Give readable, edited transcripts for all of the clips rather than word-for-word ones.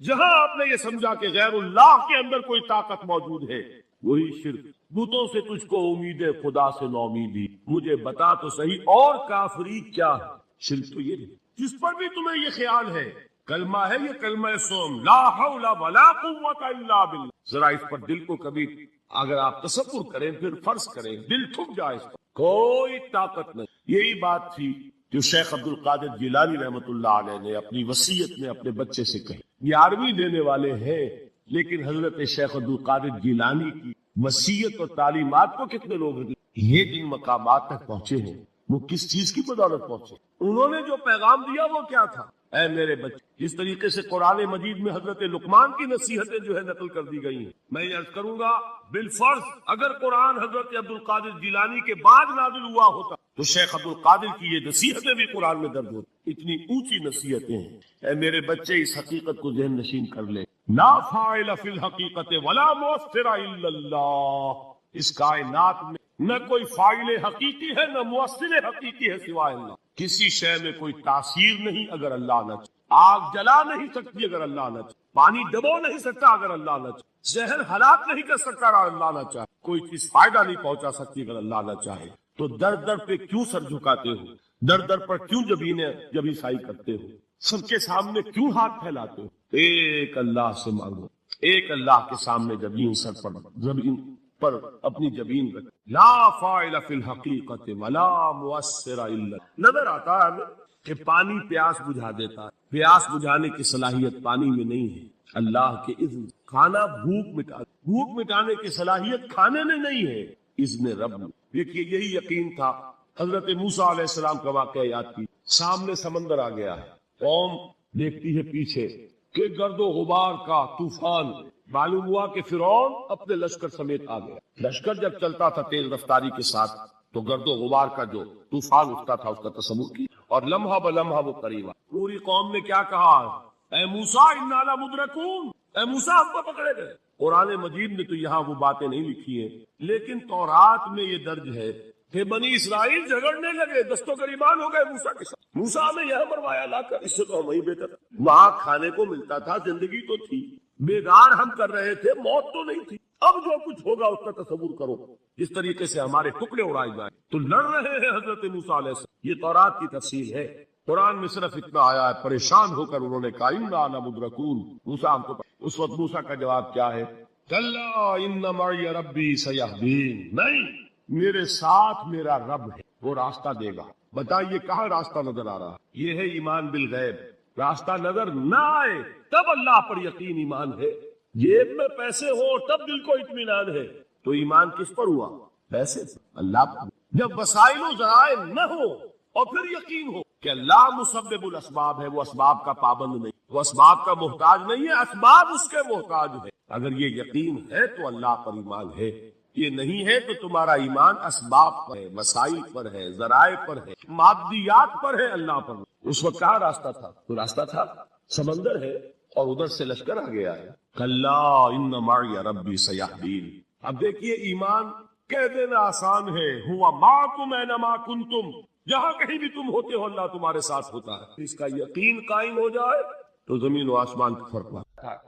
جہاں آپ نے یہ سمجھا کہ غیر اللہ کے اندر کوئی طاقت موجود ہے وہی شرک. بتوں سے تجھ کو امید ہے خدا سے نومیدی، مجھے بتا تو صحیح اور کافری کیا ہے. شرک تو یہ نہیں جس پر بھی تمہیں یہ خیال ہے. کلمہ ہے یہ کلمہ سوم، لا حول ولا قوت الا باللہ. ذرا اس پر دل کو کبھی اگر آپ تصور کریں پھر فرض کریں دل ٹھک جائے، اس پر کوئی طاقت نہیں. یہی بات تھی جو شیخ عبد القادر جیلانی رحمۃ اللہ علیہ نے اپنی وصیت میں اپنے بچے سے کہی. 11ویں دینے والے ہیں لیکن حضرت شیخ عبد القادر جیلانی کی وصیت اور تعلیمات کو کتنے لوگ یہ جن مقامات تک پہنچے ہیں وہ کس چیز کی بدولت پہنچے؟ انہوں نے جو پیغام دیا وہ کیا تھا؟ اے میرے بچے، جس طریقے سے قرآن مجید میں حضرت لقمان کی نصیحتیں جو ہے نقل کر دی گئی ہیں، میں یہ عرض کروں گا بالفرض اگر قرآن حضرت عبد القادر جیلانی کے بعد نازل ہوا ہوتا تو شیخ عبد القادر کی یہ نصیحتیں بھی قرآن میں درج ہوتی. اتنی اونچی نصیحتیں ہیں. اے میرے بچے، اس حقیقت کو ذہن نشین کر لے، لا فاعل فی الحقیقت ولا مؤثر الا اللہ. اس کائنات میں نہ کوئی فاعل حقیقی ہے نہ مؤثر حقیقی ہے سوائے اللہ. کسی شے میں کوئی تاثیر نہیں اگر اللہ نہ چاہے. آگ جلا نہیں سکتی اگر اللہ نہ چاہے. پانی ڈبو نہیں سکتا اگر اللہ نہ چاہے. زہر ہلاک نہیں کر سکتا اگر اللہ نہ چاہے. کوئی چیز فائدہ نہیں پہنچا سکتی اگر اللہ نہ چاہے. تو در در پہ کیوں سر جھکاتے ہو؟ در در پر کیوں جبیں سائی کرتے ہو؟ سب کے سامنے کیوں ہاتھ پھیلاتے ہو؟ ایک اللہ سے مانگو، ایک اللہ کے سامنے جبین سر پر زمین پر اپنی جبین رکھ. لا فاعل فی الحقیقت ولا مؤثر الا. نظر آتا ہے ہمیں کہ پانی پیاس بجھا دیتا ہے. پیاس بجھانے کی صلاحیت پانی میں نہیں ہے، اللہ کے اذن. کھانا بھوک مٹانے کی صلاحیت کھانے میں نہیں ہے، اذن رب میں. دیکھیے یہی یقین تھا. حضرت موسیٰ علیہ السلام کا واقعہ یاد کی. سامنے سمندر آ گیا ہے، قوم دیکھتی ہے پیچھے کہ گرد و غبار کا طوفان. معلوم ہوا کہ فرعون اپنے لشکر سمیت آ گیا. لشکر جب چلتا تھا تیز رفتاری کے ساتھ تو گرد و غبار کا جو طوفان اٹھتا تھا اس کا تصور کی، اور لمحہ بلمحہ وہ قریب آ. پوری قوم نے کیا کہا؟ اے موسیٰ انا لمدرکون، اے موسیٰ ہم کو پکڑے گئے. قرآن مجید میں تو یہاں وہ باتیں نہیں لکھی ہیں لیکن تورات میں یہ درج ہے کہ بنی اسرائیل جھگڑنے لگے، دست و گریبان ہو گئے موسیٰ کے ساتھ. موسیٰ ہمیں یہاں مروایا لا کر، اس سے تو ہم ہی بہتر. وہاں کھانے کو ملتا تھا، زندگی تو تھی، بیدار ہم کر رہے تھے، موت تو نہیں تھی. اب جو کچھ ہوگا اس کا تصور کرو، جس طریقے سے ہمارے ٹکڑے اڑائے جائیں. تو لڑ رہے ہیں حضرت موسیٰ علیہ السلام. یہ تورات کی تفصیل ہے. قرآن میں صرف اتنا آیا ہے، پریشان ہو کر انہوں نے کہا انا لمدرکون. موسیٰ ہم کو. اس وقت موسیٰ کا جواب کیا ہے؟ کلا ان معی ربی سیہدین. نہیں، میرے ساتھ میرا رب ہے، وہ راستہ دے گا. بتائیے کہاں راستہ نظر آ رہا؟ یہ ہے ایمان بالغیب. راستہ نظر نہ آئے تب اللہ پر یقین ایمان ہے. جیب میں پیسے ہو تب دل کو اطمینان ہے. تو ایمان کس پر ہوا؟ پیسے سے، اللہ پر. جب وسائل و ذرائع نہ ہو اور پھر یقین ہو کہ اللہ مسبب الاسباب ہے، وہ اسباب کا پابند نہیں، وہ اسباب کا محتاج نہیں ہے، اسباب اس کے محتاج ہے. اگر یہ یقین ہے تو اللہ پر ایمان ہے. یہ نہیں ہے تو تمہارا ایمان اسباب پر ہے، وسائل پر ہے، ذرائع پر ہے، مادیات پر ہے، اللہ پر. اس وقت کہاں راستہ تھا؟ تو راستہ تھا سمندر ہے اور ادھر سے لشکر آ گیا ہے. کلا ان معی ربی سیہدین. اب دیکھیے ایمان کہہ دینا آسان ہے، ہوا معکم اینما کنتم، جہاں کہیں بھی تم ہوتے ہو اللہ تمہارے ساتھ ہوتا ہے. اس کا یقین قائم ہو جائے تو زمین و آسمان کا فرق ہوا.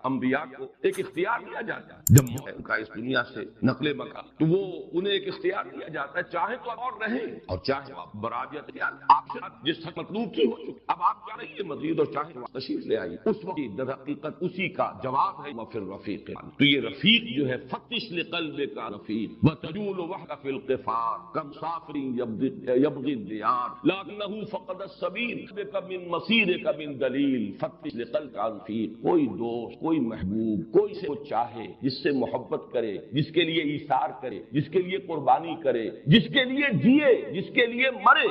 انبیاء کو ایک اختیار دیا جاتا ہے جب ان کا اس دنیا سے نقل مکان، تو وہ انہیں ایک اختیار دیا جاتا ہے، چاہے تو اور رہیں اور چاہے آپ برابر آپ سے جس حق مطلوب کی ہو چکی، اب آپ کیا رہیے مزید اور چاہے تشریف لے آئیے. اس وقت در حقیقت اسی کا جواب ہے وفی الرفیق. تو یہ رفیق جو ہے فتش لقلب کا رفیق وتجول وحدہ فی القفار کم سافر یبغی الدیار لکنہ فقد السبیل من مسیر کا من دلیل. فتش لقلب کا رفیق، کوئی دوست، کوئی محبوب، کوئی سے چاہے، جس سے محبت کرے، جس کے لیے ایثار کرے، جس کے لیے قربانی کرے، جس کے لیے جیے، جس کے لیے مرے.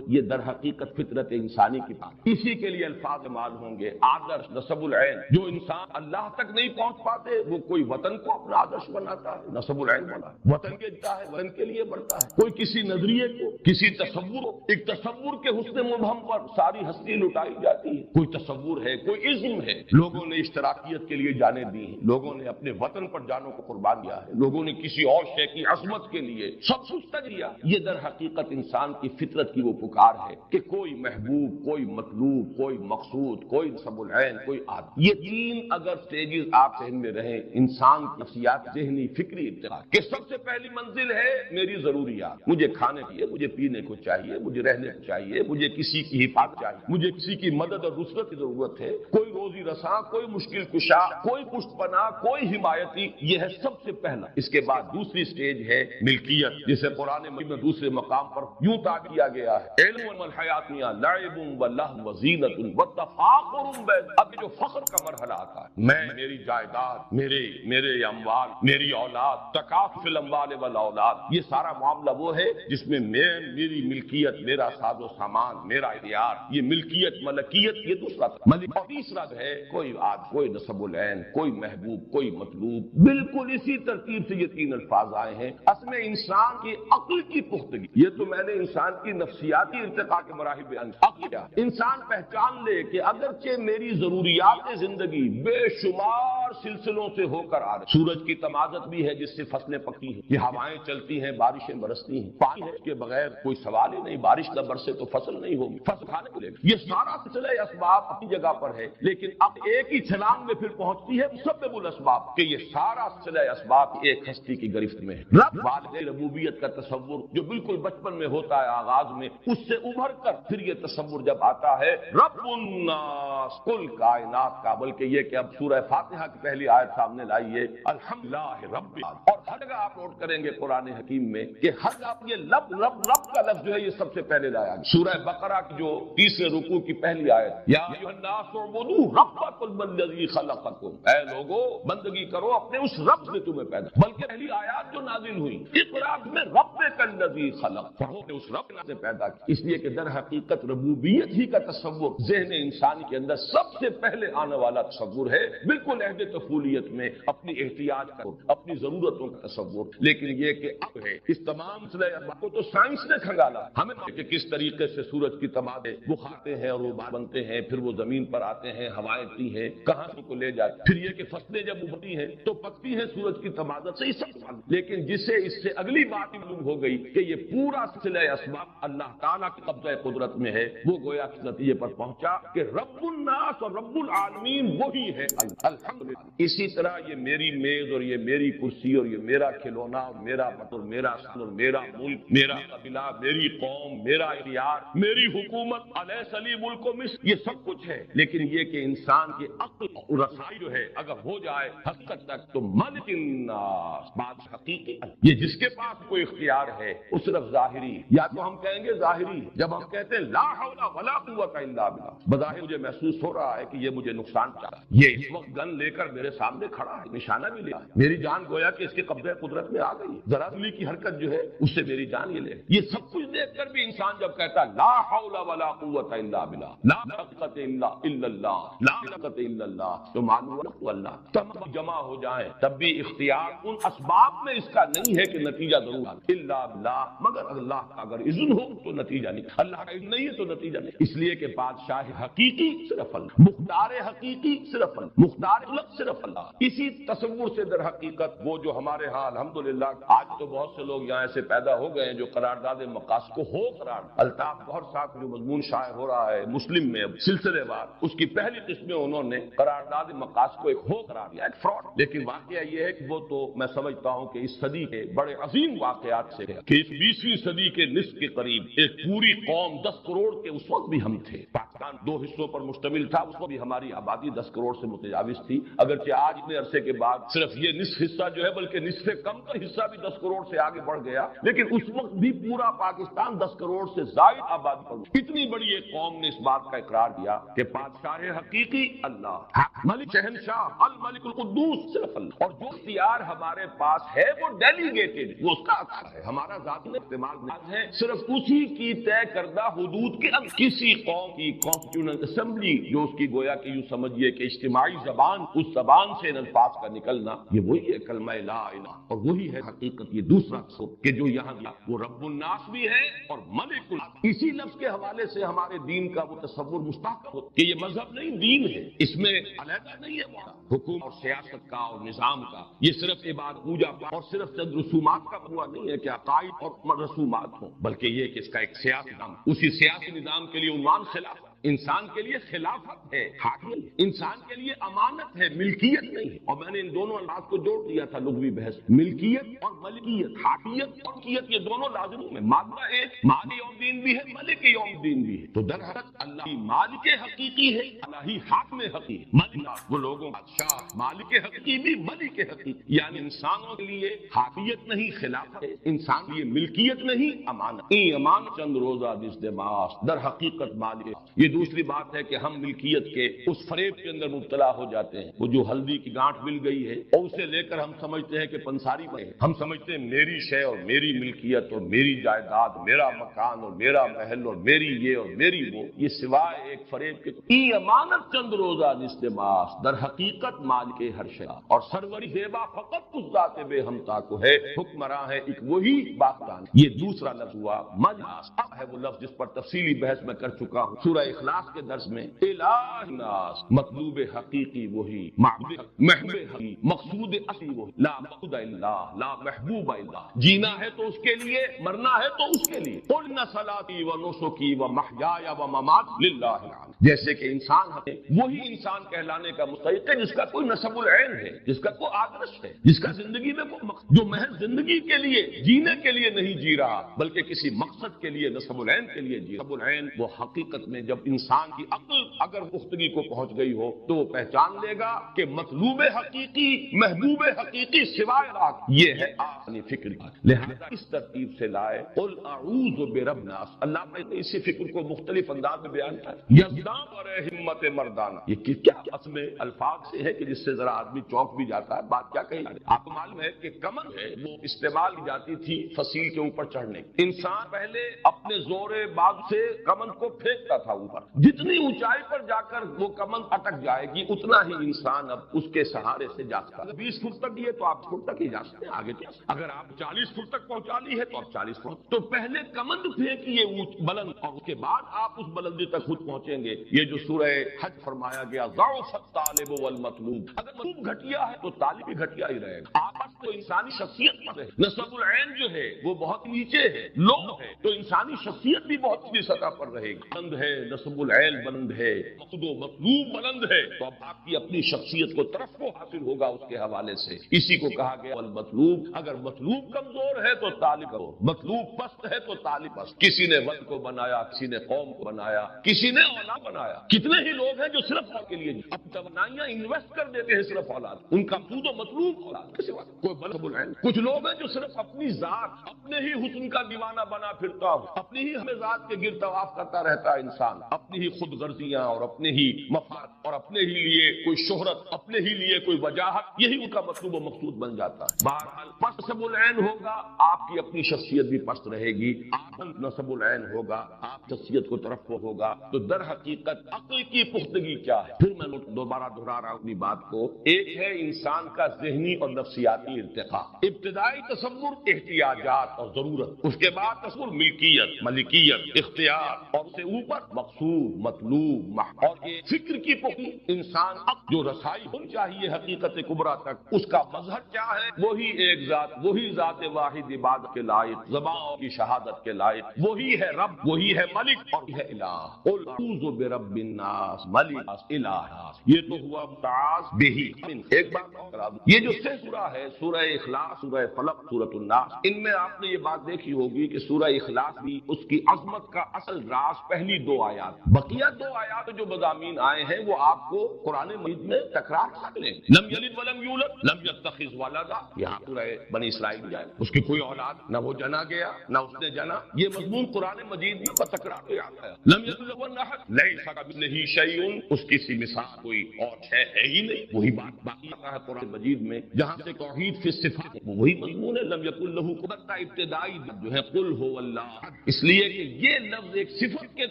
یہ در حقیقت فطرت انسانی کی بات. اسی کے لیے الفاظ مال ہوں گے آدرش نصب العین. جو انسان اللہ تک نہیں پہنچ پاتے وہ کوئی وطن کو اپنا آدرش بناتا ہے، نصب العین بنا، وطن کے جاتا ہے، وطن کے لیے بڑھتا ہے. کوئی کسی نظریے کو، کسی تصور کو، ایک تصور کے حسن مبہم پر ساری ہستی لٹائی جاتی ہے. کوئی تصور ہے، کوئی عزم ہے، لوگوں نے اشتراکیت کے لیے جانیں دی ہیں، لوگوں نے اپنے وطن پر جانوں کو قربان کیا ہے، لوگوں نے کسی اور شے کی عظمت کے لیے سب کچھ تک دیا۔ یہ در حقیقت انسان کی فطرت کی وہ پکار ہے کہ کوئی محبوب، کوئی مطلوب، کوئی مقصود، کوئی نصب العین، کوئی عادت، یہ تین اگر سٹیجز آپ ذہن میں رہیں انسان کی نفسیات، ذہنی، فکری ارتقاء کہ سب سے پہلی منزل ہے میری ضروریات، مجھے کھانے پیے، مجھے پینے کو چاہیے، مجھے رہنے کو چاہیے، مجھے کسی کی حفاظت چاہیے، مجھے کسی کی مدد اور نصرت کی ضرورت ہے، کوئی روزی رساں، کوئی مشکل کشا، کوئی پشت پناہ، کوئی حمایتی، یہ ہے سب سے پہلا۔ اس کے بعد دوسری سٹیج ہے ملکیت، جسے قرآن مجید میں دوسرے مقام پر یوں تعبیر کیا گیا ہے، علم الحیات لعب و لہو و زینت و تفاخر بین، اب جو فخر کا مرحلہ آتا ہے، میں، میری جائیداد، میرے اموال، میری اولاد، تکافل الاموال والاولاد، یہ سارا معاملہ وہ ہے جس میں میری ملکیت، میرا ساز و سامان، میرا اختیار، یہ ملکیت، ملکیت، یہ دوسرا ملک۔ اور تیسرا ہے کوئی کوئی نصب العین، کوئی محبوب، کوئی مطلوب، بالکل اسی ترتیب سے یہ تین الفاظ آئے ہیں۔ اصل میں انسان کی عقل کی پختگی، یہ تو میں نے انسان کی نفسیاتی ارتقاء کے مراحل بیان کیا۔ انسان پہچان لے کہ اگرچہ میری ضروریات زندگی بے شمار سلسلوں سے ہو کر آ رہی، سورج کی تمازت بھی ہے جس سے فصلیں پکتی ہیں، یہ ہوائیں چلتی ہیں، بارشیں برستی ہیں، پانی ہے کے بغیر کوئی سوال ہی نہیں، بارش نہ برسے تو فصل نہیں ہوگی، فصل کھانے کو لے گا، یہ سارا سلسلہ اسباب اپنی جگہ پر ہے، لیکن اب ایک ہی چھلانگ میں پھر پہنچتی ہے مسبب الاسباب کہ یہ سارا سلسلہ اسباب ایک ہستی کی گرفت میں ہے۔ رب والد ربوبیت کا تصور جو بالکل بچپن میں ہوتا ہے آغاز میں، اس سے ابھر کر پھر یہ تصور جب آتا ہے رب الناس، کل کائنات کا، بلکہ یہ کہ اب سورہ فاتحہ کی پہلی آیت سامنے لائیے الحمدللہ رب العالمین، اور ہر جگہ آپ نوٹ کریں گے قرآن حکیم میں کہ ہر جگہ یہ رب کا لفظ جو ہے یہ سب سے پہلے لایا گیا۔ سورہ بقرہ کی جو تیسرے رکوع کی پہلی آیت، یا ایھا الناس اعبدوا ربکم الذی خلقکم، اے لوگو بندگی کرو اپنے اس رب نے تمہیں پیدا، بلکہ پہلی آیات جو نازل ہوئی اقرا میں ربک الذی خلق، پڑھو نے اس رب نے پیدا کیا، اس لیے کہ در حقیقت ربوبیت ہی کا تصور ذہن انسانی کے اندر سب سے پہلے آنے والا تصور ہے، بالکل عہد طفولیت میں اپنی احتیاج کا، اپنی ضرورتوں کا تصور، لیکن یہ کہ اب ہے اس تمام سلسلے کو تو سائنس نے کھنگالا، ہمیں کہ کس طریقے سے سورج کی تمادے وہ کھاتے ہیں اور وہ بنتے ہیں، پھر وہ زمین پر آتے ہیں، ہوائیں اٹھتی ہیں، کہاں ان کو لے جاتے ہیں، پھر یہ کہ فصلیں جب اگتی ہیں تو پکتی ہیں سورج کی تمادت سے، سب، لیکن جسے اس سے اگلی بات معلوم ہو گئی کہ یہ پورا سلسلہ اسباب اللہ تعالیٰ کے قبضہ قدرت میں ہے، وہ گویا اس نتیجے پر پہنچا کہ رب الناس اور رب العالمین وہی ہے الحمدللہ۔ اسی طرح یہ میری میز اور یہ میری کرسی اور یہ میرا کھلونا اور میرا مت اور میرا سن اور میرا ملک، میرا قبیلہ، میری قوم، میرا اختیار، میری حکومت، الیس لی ملک مصر، یہ سب کچھ ہے، لیکن یہ کہ انسان کی عقل اور رسائی جو ہے اگر ہو جائے حقیقت تک تو ملک الناس، بات حقیقی، یہ جس کے پاس کوئی اختیار ہے وہ صرف ظاہری، یا تو ہم کہیں گے ظاہری، جب ہم کہتے ہیں لا حول ولا قوت الا باللہ، بظاہر مجھے محسوس ہو رہا ہے کہ یہ مجھے نقصان چاہ رہا ہے، یہ اس وقت گن لے کر میرے سامنے کھڑا ہے، نشانہ بھی لیا ہے، میری جان گویا کہ اس کے قبضہ قدرت میں آ گئی ہے، ذرا دلی کی حرکت جو ہے اس سے میری جان یہ لے، یہ سب کچھ دیکھ کر بھی انسان جب کہتا ہے لا حول ولا قوت الا باللہ، لا طاقت الا اللہ، لا طاقت الا اللہ، تو معلوم ہے اللہ تمام جمع ہو جائیں تب بھی اختیار ان اسباب میں اس کا نہیں ہے کہ نتیجہ ضرور آئے، الا باللہ، مگر اللہ کا اگر اذن ہو تو نتیجہ نہیں، اللہ کا اذن نہیں ہے تو نتیجہ نہیں، اس لیے کہ بادشاہ حقیقی صرف اللہ، مختار حقیقی صرف اللہ، مختار مطلق صرف اللہ، اسی تصور سے در حقیقت وہ جو ہمارے ہاں الحمدللہ آج تو بہت سے لوگ یہاں ایسے پیدا ہو گئے ہیں جو قرارداد مقاصد کو ہو قرار، الطاف گوہر صاحب جو مضمون شائع ہو رہا ہے مسلم میں سلسلے وار، اس کی پہلی قسم میں انہوں نے قرارداد مقاصد کو ایک ہو قرار دیا، ایک فراڈ، لیکن واقعہ یہ ہے کہ وہ تو میں سمجھتا ہوں کہ اس صدی کے بڑے عظیم واقعات سے ہے کہ اس 20ویں صدی کے نصف کے قریب ایک پوری قوم 10 کروڑ کے اس وقت بھی ہم تھے، پاکستان 2 حصوں پر مشتمل تھا، اس وقت بھی ہماری آبادی 10 کروڑ سے متجاوز تھی، اگرچہ آج اتنے عرصے کے بعد صرف یہ نصف حصہ جو ہے بلکہ نصف سے کم کا حصہ بھی 10 کروڑ سے آگے بڑھ گیا، لیکن اس وقت بھی پورا پاکستان 10 کروڑ سے زائد آبادی پر، اتنی بڑی ایک قوم نے اس بات کا اقرار کیا کہ بادشاہ حقیقی اللہ، ملک شہنشاہ الملک القدوس صرف اللہ، اور جو اختیار ہمارے پاس ہے وہ ڈیلیگیٹڈ، وہ اس کا اثر ہے، ہمارا ذاتی استعمال نہیں ہے، صرف اسی کی طے کردہ حدود کے اندر کسی قوم کی کانسٹیٹیوشنل اسمبلی جو اس کی گویا کہ یوں سمجھیے کہ اجتماعی زبان اس درست زبان سے ان الفاظ کا نکلنا، یہ وہی ہے کلمہ لا الہ، اور وہی ہے حقیقت یہ دوسرا کہ جو یہاں دیا وہ رب الناس بھی ہے اور ملک الناس۔ اسی لفظ کے حوالے سے ہمارے دین کا وہ تصور مستحکم ہوتا کہ یہ مذہب نہیں دین ہے، اس میں علیحدہ نہیں ہے وہاں حکومت اور سیاست کا اور نظام کا، یہ صرف عبادت پوجا اور صرف چند رسومات کا ہوا نہیں ہے کہ عقائد اور رسومات ہوں، بلکہ یہ کہ اس کا ایک سیاسی نظام، اسی سیاسی نظام کے لیے عنوان خلافت، انسان کے لیے خلافت ہے، حاکمیت، انسان کے لیے امانت ہے، ملکیت نہیں۔ اور میں نے ان دونوں الفاظ کو جوڑ دیا تھا لغوی بحث، ملکیت اور ملکیت، حاکمیت اور ملکیت، یہ دونوں لازم ہیں۔ مادہ ایک مالک یوم دین بھی ہے، ملک یوم دین بھی ہے، تو در حقیقت اللہ ہی مالک حقیقی ہے، اللہ ہی حاکم حقیقی ہے۔ مالک وہ لوگوں کا بادشاہ، مالک حقیقی بھی ملک حقیقی، یعنی انسانوں کے لیے حاکمیت نہیں خلافت ہے، انسان کے لیے ملکیت نہیں امانت، امانت چند روزہ دس دماغ، در حقیقت مالک۔ یہ دوسری بات ہے کہ ہم ملکیت کے اس فریب کے اندر مبتلا ہو جاتے ہیں، وہ جو ہلدی کی گانٹھ مل گئی ہے اور اسے لے کر ہم سمجھتے ہیں کہ پنساری میں ہے، ہم سمجھتے ہیں میری شے اور میری ملکیت اور میری جائیداد، میرا مکان اور میرا محل اور میری یہ اور میری وہ، یہ سوائے ایک فریب کے ای امانت چند روزہ نستماس، در حقیقت مال کے ہر شے، اور سروری زیبا فقط اس ذات بے ہمتا کو ہے، حکمراں ہے ایک وہی باغبان۔ یہ دوسرا لفظ ہوا مجلس، اب ہے وہ لفظ جس پر تفصیلی بحث میں کر چکا ہوں سورہ اخلاص کے درس میں، الہ الناس، مطلوب حقیقی وہی، معبود محبوب حقیقی، مقصود اصلی وہی، لا مقصود الا لا محبوب الا، جینا ہے تو اس کے لیے، مرنا ہے تو اس کے لیے، قل ان صلاتی و نسکی و محیای و مماتی للہ العالمین، جیسے کہ انسان ہے وہی انسان کہلانے کا مستحق ہے جس کا کوئی نسب العین ہے، جس کا کوئی آدرش ہے، جس کا زندگی میں کوئی مقصد، جو محض زندگی کے لیے جینے کے لیے نہیں جی رہا بلکہ کسی مقصد کے لیے، نسب العین کے لیے جی رہا۔ نسب العین وہ حقیقت میں جب انسان کی عقل اگر پختگی کو پہنچ گئی ہو تو وہ پہچان لے گا کہ مطلوب حقیقی، محبوب حقیقی سوائے راہ یہ ہے اپنی فکر، لہذا اس ترتیب سے لائے قل اعوذ برب الناس۔ اللہ نے اسی فکر کو مختلف انداز میں بیان کیا، یزدان اور ہمت مردانہ، یہ کیا اصل میں الفاظ سے ہے کہ جس سے ذرا آدمی چونک بھی جاتا ہے، بات کیا کہی۔ آپ کو معلوم ہے کہ کمن ہے وہ استعمال کی جاتی تھی فصیل کے اوپر چڑھنے، انسان پہلے اپنے زور باز سے کمن کو پھینکتا تھا اوپر، جتنی اونچائی پر جا کر وہ کمن اٹک جائے گی اتنا ہی انسان اب اس کے سہارے سے جا سکتا ہے۔ 20 فٹ تک یہ تو آپ فٹ تک ہی جا سکتے ہیں، آگے کیا، اگر آپ 40 فٹ تک پہنچا لی ہے تو آپ 40 فٹ، تو پہلے کمن پھینکیے بلند، اور اس کے بعد آپ اس بلندی تک خود پہنچیں گے۔ یہ جو سورہ حج فرمایا گیا ضعف الطالب والمطلوب، اگر مطلوب گھٹیا ہے تو طالب بھی گھٹیا ہی رہے گا۔ آپس تو انسانی شخصیت پر ہے، نسب العین جو ہے وہ بہت نیچے ہے، لو ہے، تو انسانی شخصیت بھی بہت نیچی سطح پر رہے گی۔ بلند ہے نسب العین، بلند ہے مقصود و مطلوب، بلند ہے، تو اب آپ کی اپنی شخصیت کو ترفع حاصل ہوگا اس کے حوالے سے۔ اسی کو کہا گیا والمطلوب، اگر مطلوب کمزور ہے تو طالب ہو، مطلوب پست ہے تو طالب پست۔ کسی نے وطن کو بنایا، کسی نے قوم کو بنایا، کسی نے اولاد بنایا۔ کتنے ہی لوگ ہیں جو صرف اور کے لیے اب توانائیاں انویسٹ کر دیتے ہیں صرف اولاد، ان کا مقصود و مطلوب اولاد کے سوا کوئی بلند العین۔ کچھ لوگ ہیں جو صرف اپنی ذات، اپنے ہی حسن کا دیوانہ بنا پھرتا ہوں، اپنی ہی ہمیں ذات کے گرد طواف کرتا رہتا ہے انسان، اپنی ہی خود غرضیاں اور اپنے ہی مفاد اور اپنے ہی لیے کوئی شہرت، اپنے ہی لیے کوئی وجاہت، یہی ان کا مطلوب و مقصود بن جاتا ہے۔ بہرحال پست نسب العین ہوگا، آپ کی اپنی شخصیت بھی پست رہے گی، آپ نسب العین ہوگا، آپ شخصیت کو ترفع ہوگا، تو در حقیقت عقل کی پختگی کیا ہے؟ پھر میں دوبارہ دہرا رہا ہوں اپنی بات کو، ایک ہے انسان کا ذہنی اور نفسیاتی ارتقاء، ابتدائی تصور احتیاجات اور ضرورت، اس کے بعد تصور ملکیت، ملکیت، اختیار، اور اس سے اوپر مقصود، مطلوب، اور یہ فکر کی پختگی، انسان جو رسائی ہونی چاہیے حقیقت کبریٰ تک، اس کا مظہر کیا ہے؟ وہی ایک ذات، وہی ذات واحد عبادت کے لائق، زبان کی شہادت کے لائق، وہی ہے رب، وہی ہے ملک اور ہے الہ۔ قل اعوذ برب الناس، ملک الہ، یہ تو ہوا متعاذ بہی۔ ایک بات اور کرا دوں، یہ جو سورہ ہے، سورہ اخلاص، سورہ فلق، سورۃ الناس، ان میں آپ نے یہ بات دیکھی ہوگی کہ سورہ اخلاص بھی اس کی عظمت کا اصل راز پہلی 2 آیات، بقیہ 2 آیات جو مضامین آئے ہیں وہ آپ کو قرآن مجید میں تکرار کر لیں گے۔ لم یلد ولم یولد لم یتخذ ولدا، یہاں سورہ بنی اسرائیل جائے، اس کی کوئی اولاد نہ، وہ جنا گیا نہ اس نے جنا، یہ مضمون قرآن مجید میں بتکرار آتا ہے۔ لم یلد ولم یولد لیس کمثلہ شیء، اس کی سی مثال کوئی اور ہے ہی نہیں، وہی بات باقی آتا ہے قرآن مجید میں، جہاں سے توحید فی الصفات وہی مضمون ہے۔ لم یکن لہ قدرت ابتدائی جو ہے قل هو اللہ، اس لیے کہ یہ لفظ ایک صفت کے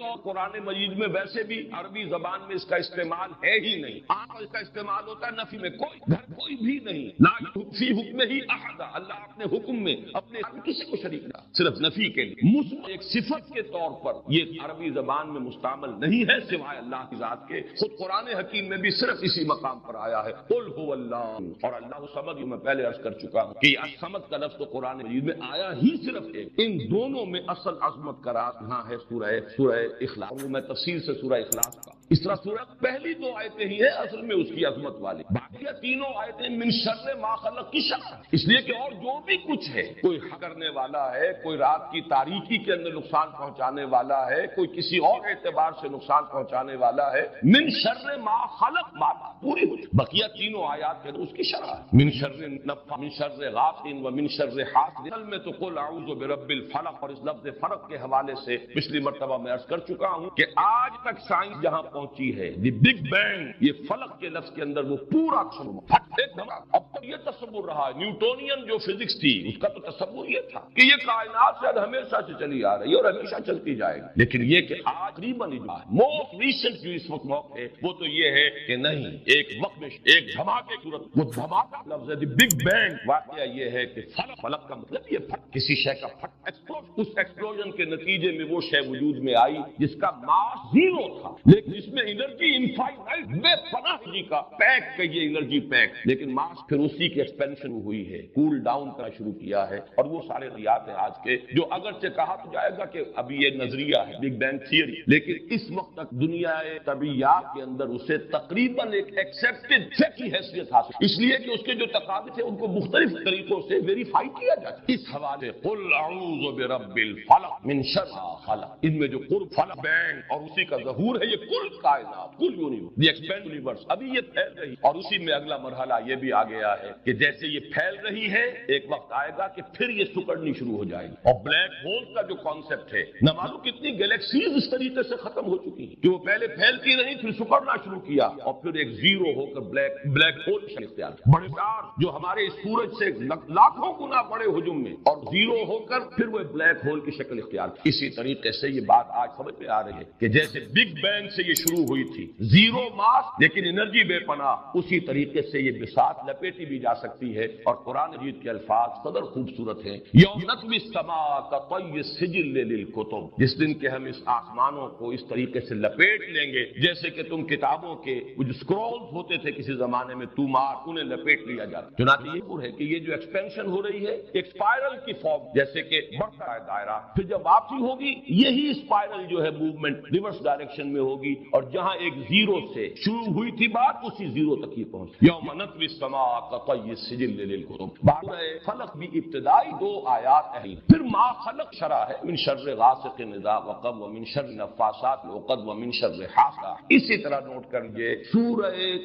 طور قرآن مجید میں ویسے بھی عربی زبان میں اس کا استعمال ہے ہی نہیں. عام اس کا استعمال ہوتا ہے نفی میں، کوئی بھی نہیں. لا فی حکم ہی احد، اللہ اپنے حکم میں اپنے کسی کو شریک نہ، صرف نفی کے لیے. ایک صفت کے طور پر یہ عربی زبان میں مستعمل نہیں ہے سوائے اللہ کی ذات کے. خود قرآن حکیم میں بھی صرف اسی مقام پر آیا ہے، قل هو اللہ. اور اللہ الصمد، میں پہلے عرض کر چکا ہوں کہ الصمد کا لفظ تو قرآن مجید میں آیا ہی صرف ایک. ان دونوں میں اصل عظمت کا راز یہاں ہے سورہ اخلاص. میں تفصیل سے سورہ اخلاص کا اس طرح سورہ پہلی 2 آیتیں ہی ہیں اصل میں اس کی عظمت والی، باقی 3 آیتیں من شر ما خلق کی شرح. اس لیے کہ اور جو بھی کچھ ہے، کوئی حق کرنے والا ہے، کوئی رات کی تاریکی کے اندر نقصان پہنچانے والا ہے، کوئی کسی اور اعتبار سے نقصان پہنچانے والا ہے، من شر ما خلق بات پوری ہوئی. بقیہ 3 آیات کے اس کی شرح ہے. من شر نفاثات، من شر غاسق ومن شر حاسد. اصل میں تو قل اعوذ برب الفلق، اور اس لفظ فلق کے حوالے سے پچھلی مرتبہ میں عرض کر چکا ہوں کہ آج تک سائنس جہاں پہنچی ہے، دی بگ بینگ، یہ فلق کے لفظ کے اندر وہ پورا اب تک یہ تصور رہا ہے. نیوٹونین جو فزکس تھی اس کا تو تصور یہ تھا کہ یہ کائنات شاید ہمیشہ سے چلی آ رہی ہے اور ہمیشہ چلتی جائے گی. لیکن یہ کہ آج تقریباً موسٹ ریسنٹ جو اس وقت موقع ہے وہ تو یہ ہے کہ نہیں، ایک وقت میں ایک دھماکے کی صورت، وہ دھماکہ لفظ ہے دی بگ بینگ. واقعہ یہ ہے کہ فلق کا مطلب یہ پھٹ، کسی شے کا پھٹ، اس ایکسپلوژن کے نتیجے میں وہ شے وجود میں آئی جس کا ماس 0 تھا، لیکن اس میں انرجی انفائنائٹ، بے پناہ انرجی کا پیک کہ یہ انرجی پیک، لیکن ماس پھر اسی کی ایکسپینشن ہوئی ہے، کول ڈاؤن کرنا شروع کیا ہے. اور وہ سارے ریاض ہیں آج کے جو اگرچہ کہا تو جائے گا کہ ابھی یہ نظریہ ہے بگ بینگ تھیوری، لیکن اس وقت تک دنیا طبیعیات کے اندر اسے تقریباً ایک ایکسیپٹڈ فیکٹ کی حیثیت حاصل، اس لیے کہ اس کے جو تقاضے تھے ان کو مختلف طریقوں سے ویریفائی کیا جاتا ہے. اس حوالے قل اعوذ برب الفلق من شر ما خلق، ان میں جو قرب فلق بینگ اور اسی کا ظہور ہے، یہ کل کائنات، کل یونیورس، دی ایکسپینڈ یونیورس ابھی یہ پھیل رہی، اور اسی میں اگلا مرحلہ یہ بھی آ گیا ہے کہ جیسے یہ پھیل رہی ہے ایک وقت آئے گا کہ پھر یہ سکڑنی شروع ہو جائے گی. اور بلیک ہول کا جو کانسیپٹ ہے، نہ معلوم کتنی گلیکسیز اس طریقے سے ختم ہو چکی ہیں کہ وہ پہلے پھیلتی نہیں، پھر سکڑنا شروع کیا اور پھر ایک 0 ہو کر بلیک ہول اختیار کیا. بڑے اسٹار جو ہمارے اس سورج سے لاکھوں گنا بڑے حجم میں، اور 0 ہو کر پھر وہ بلیک ہول کی شکل اختیار کی. اسی طریقے سے یہ بات آج سمجھ میں آ رہی ہے کہ جیسے بگ بینگ سے یہ شروع ہوئی تھی 0 ماس لیکن انرجی بے پناہ، اسی طریقے سے یہ بساط لپیٹی بھی جا سکتی ہے. اور قرآن مجید کے الفاظ قدر خوبصورت ہیں، یوم نطوی السماء کطی السجل للکتب، جس دن کے ہم اس آسمانوں کو اس طریقے سے لپیٹ لیں گے جیسے کہ تم کتابوں کے جو اسکرولز ہوتے تھے کسی زمانے میں تومار، انہیں لپیٹ لیا جاتا. چنانچہ یہ ہے کہ یہ جو ایکسپینشن ہو رہی ہے ایک اسپائرل کی فارم، جیسے کہ بڑھتا ہے دائرہ، پھر جب واپسی ہوگی یہی اسپائرل جو ہے موومنٹ ریورس ڈائریکشن میں ہوگی، اور جہاں ایک 0 سے شروع ہوئی تھی بات اسی 0 تک ہی پہنچ. یوم نطوی السماء کطی السجل للکتب. فلق بھی ابتدائی 2 آیات ہیں. پھر ما خلق شرح ہے، من شر غاسق اذا وقب ومن شر نفاثات العقد ومن شر حاسد. اسی طرح نوٹ کر لیجیے